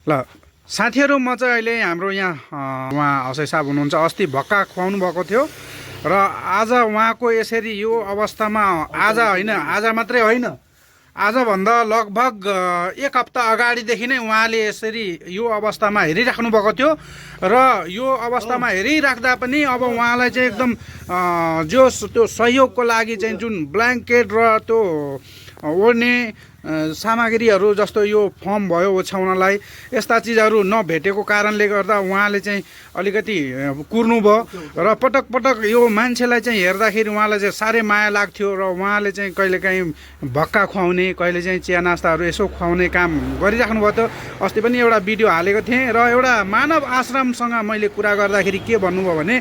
ल साथीहरू म चाहिँ अहिले हाम्रो यहाँ उहाँ हसै साहब हुनुहुन्छ। अस्ति भक्का खुवाउनु भएको थियो र आज उहाँको यसरी यो अवस्थामा आज होइन, आज मात्रै होइन, आजभन्दा लगभग एक हप्ता अगाडिदेखि नै उहाँले यसरी यो अवस्थामा हेरिराख्नु भएको थियो र यो अवस्थामा हेरिराख्दा पनि अब उहाँलाई चाहिँ एकदम जो त्यो सहयोगको लागि चाहिँ जुन ब्ल्याङ्केट र त्यो ओढ्ने सामग्रीहरू जस्तो यो फर्म भयो ओछ्याउनलाई, यस्ता चिजहरू नभेटेको कारणले गर्दा उहाँले चाहिँ अलिकति कुर्नुभयो र पटक पटक यो मान्छेलाई चाहिँ हेर्दाखेरि उहाँलाई चाहिँ साह्रै माया लाग्थ्यो र उहाँले चाहिँ कहिलेकाहीँ भक्का खुवाउने, कहिले चाहिँ चिया नास्ताहरू यसो खुवाउने काम गरिराख्नु भएको थियो। अस्ति पनि एउटा भिडियो हालेको थिएँ र एउटा मानव आश्रमसँग मैले कुरा गर्दाखेरि के भन्नुभयो भने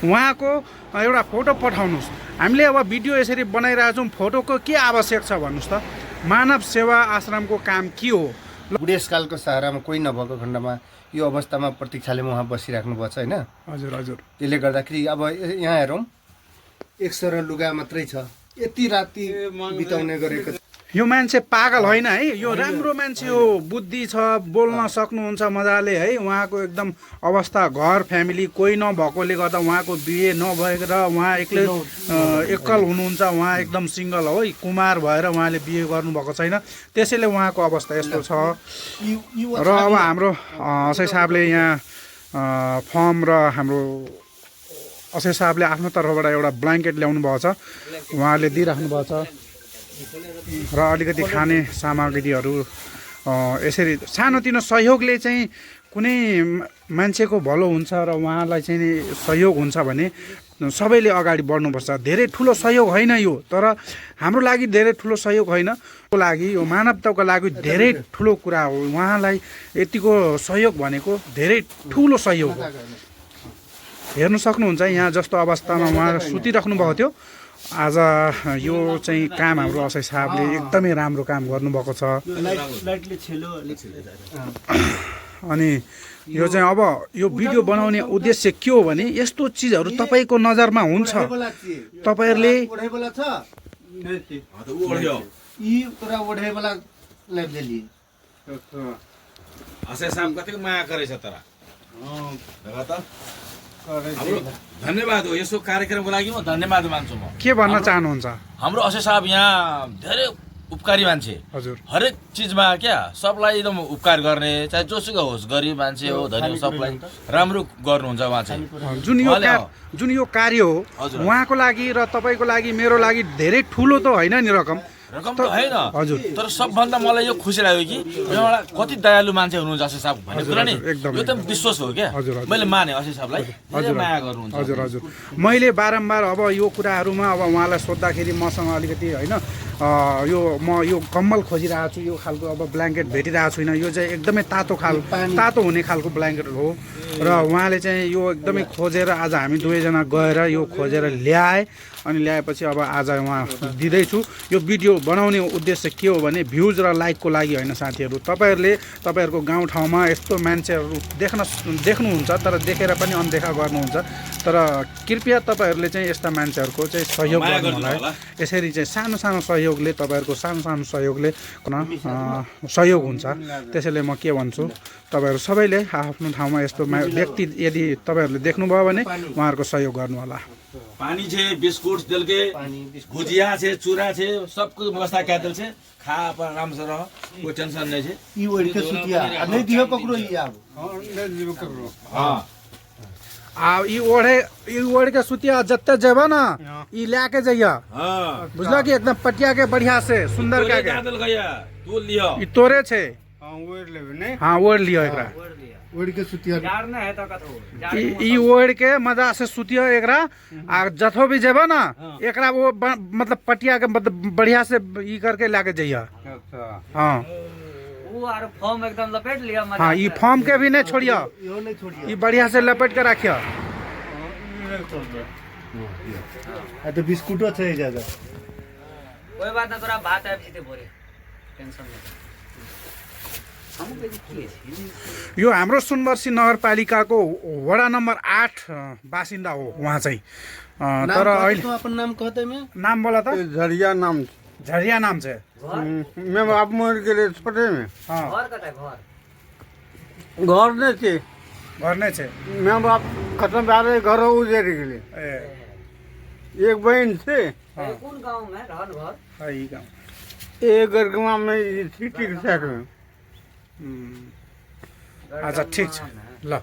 उहाँको एउटा फोटो पठाउनुहोस्, हामीले अब भिडियो यसरी बनाइरहेको छौँ, फोटोको के आवश्यक छ भन्नुहोस् त। मानव सेवा आश्रमको काम के हो? बुढेसकालको सहारामा कोही नभएको खण्डमा यो अवस्थामा प्रतीक्षाले उहाँ बसिराख्नु भएको छ होइन। हजुर हजुर। त्यसले गर्दाखेरि अब यहाँ हेरौँ, एक सर लुगा मात्रै छ, यति राति बिताउने गरेको। यो मान्छे पागल होइन है, यो राम्रो मान्छे हो, बुद्धि छ, बोल्न सक्नुहुन्छ मजाले है। उहाँको एकदम अवस्था, घर फ्यामिली कोही नभएकोले गर्दा उहाँको बिहे नभएर उहाँ एक्लै एकल हुनुहुन्छ। उहाँ एकदम सिङ्गल हो, कुमार भएर उहाँले बिहे गर्नुभएको छैन, त्यसैले उहाँको अवस्था यस्तो छ। र अब हाम्रो हसै साहबले यहाँ फर्म र हाम्रो हसै साहबले आफ्नो तर्फबाट एउटा ब्ल्याङ्केट ल्याउनु भएको छ, उहाँले दिइराख्नु भएको छ र अलिकति खाने सामग्रीहरू। यसरी सानोतिनो सहयोगले चाहिँ कुनै मान्छेको भलो हुन्छ र उहाँलाई चाहिँ सहयोग हुन्छ भने सबैले अगाडि बढ्नुपर्छ। धेरै ठुलो सहयोग होइन यो, तर हाम्रो लागि धेरै ठुलो सहयोग होइन, को लागि यो मानवताको लागि धेरै ठुलो कुरा हो। उहाँलाई यतिको सहयोग भनेको धेरै ठुलो सहयोग हो। हेर्नु सक्नुहुन्छ यहाँ जस्तो अवस्थामा उहाँ सुतिराख्नु भएको थियो। आज यो चाहिँ काम हाम्रो हसै साहबले एकदमै राम्रो काम गर्नुभएको छ। अनि यो चाहिँ अब यो भिडियो बनाउने उद्देश्य के हो भने यस्तो चिजहरू तपाईँको नजरमा हुन्छ, तपाईँहरूले धन्यवाद हो यसो कार्यक्रमको लागि, म धन्यवाद मान्छु। म के भन्न चाहनुहुन्छ? हाम्रो हसै साहब यहाँ धेरै उपकारी मान्छे, हजुर, हरेक चिजमा क्या सबलाई एकदम उपकार गर्ने, चाहे जोसुकै होस्, गरिब मान्छे हो धनी हो, सबलाई राम्रो गर्नुहुन्छ उहाँ चाहिँ। जुन यो कार्य हो उहाँको लागि र तपाईँको लागि, मेरो लागि धेरै ठुलो त होइन नि रकम त होइन हजुर, तर सबभन्दा मलाई यो खुसी लाग्यो कि एउटा कति दयालु मान्छे हुनुहुन्छ हसै साहब भन्ने कुरा नि एकदम विश्वास हो क्या। मैले माने हसै साहबलाई धेरै माया गर्नुहुन्छ। हजुर हजुर। मैले बारम्बार अब यो कुराहरूमा अब उहाँलाई सोद्धाखेरि मसँग अलिकति होइन म यो कम्बल खोजिरहेको छु, यो खालको अब ब्ल्याङ्केट भेटिरहेको छुइनँ। यो चाहिँ एकदमै तातो हुने खालको ब्ल्याङ्केट हो र उहाँले चाहिँ यो एकदमै खोजेर आज हामी दुवैजना गएर यो खोजेर ल्याए। अनि ल्याएपछि अब आज उहाँ दिँदैछु। यो भिडियो बनाउने उद्देश्य के हो भने भ्युज र लाइकको लागि होइन साथीहरू। तपाईँहरूले तपाईँहरूको गाउँठाउँमा यस्तो मान्छेहरू देख्नुहुन्छ तर देखेर पनि अनदेखा गर्नुहुन्छ, तर कृपया तपाईँहरूले चाहिँ यस्ता मान्छेहरूको चाहिँ सहयोग गर्नु होला है। यसरी चाहिँ सानो सानो सहयोगले, तपाईँहरूको सानो सानो सहयोगले सहयोग हुन्छ। त्यसैले म के भन्छु, तपाईँहरू सबैले आफ्नो ठाउँमा यस्तो व्यक्ति यदि तपाईँहरूले देख्नुभयो भने उहाँहरूको सहयोग गर्नु होला। पानी छे, बिस्कुट दिल के, भुजिया छे, चूरा छे, सबको व्यवस्था क्या दिल छे, खा अपन आराम से रह, कोई टेंशन नहीं छे। ई ओढ़ के सुतिया नहीं दियो पकड़ो ई अब। हां ई ओढ़ के सुतिया जत्ते जेब ना ई लेके जइया। हां बुझला कि एकदम पटिया के बढ़िया से सुंदर के दिल गया तू लियो ई तोरे छे। हां ओढ़ लेबे ने। हां ओढ़ लियो एकरा, ओढ़ के सुतिया ना है त कथो ई ओढ़ के मजा से सुतिया एकरा। आ जथो भी जेब ना एकरा वो मतलब पटिया के मतलब बढ़िया से ई करके लेके जइया। अच्छा हां और फॉर्म एकदम लपेट लिया। हाँ, ये फॉर्म के भी नहीं छोड़िया, यो नहीं छोड़िए, ये बढ़िया से लपेट के रखिया। आ तो बिस्कुटो छ ज्यादा। कोई बात ना, तोरा भात आबि जेते भोरे, टेंशन नहीं। हम के के छी यो हाम्रो सुनवर्सी नगरपालिकाको वडा नम्बर 8 बासिन्दा हो उहाँ चाहिँ। तर अहिले तो अपन नाम कहते में नाम बोला था झरिया नाम झरिया नाम से। मैं आप मोर के लिए छोटे में हाँ घर कता घर घर नै थिए घर नै छ माँ बाप खत्म भएर घर उजेर गए ए एक बहन थे कुन गाउँमा रहन घर है गाउँ एक गरगमा में सिटी के साइड में अच्छा ठिक छ ल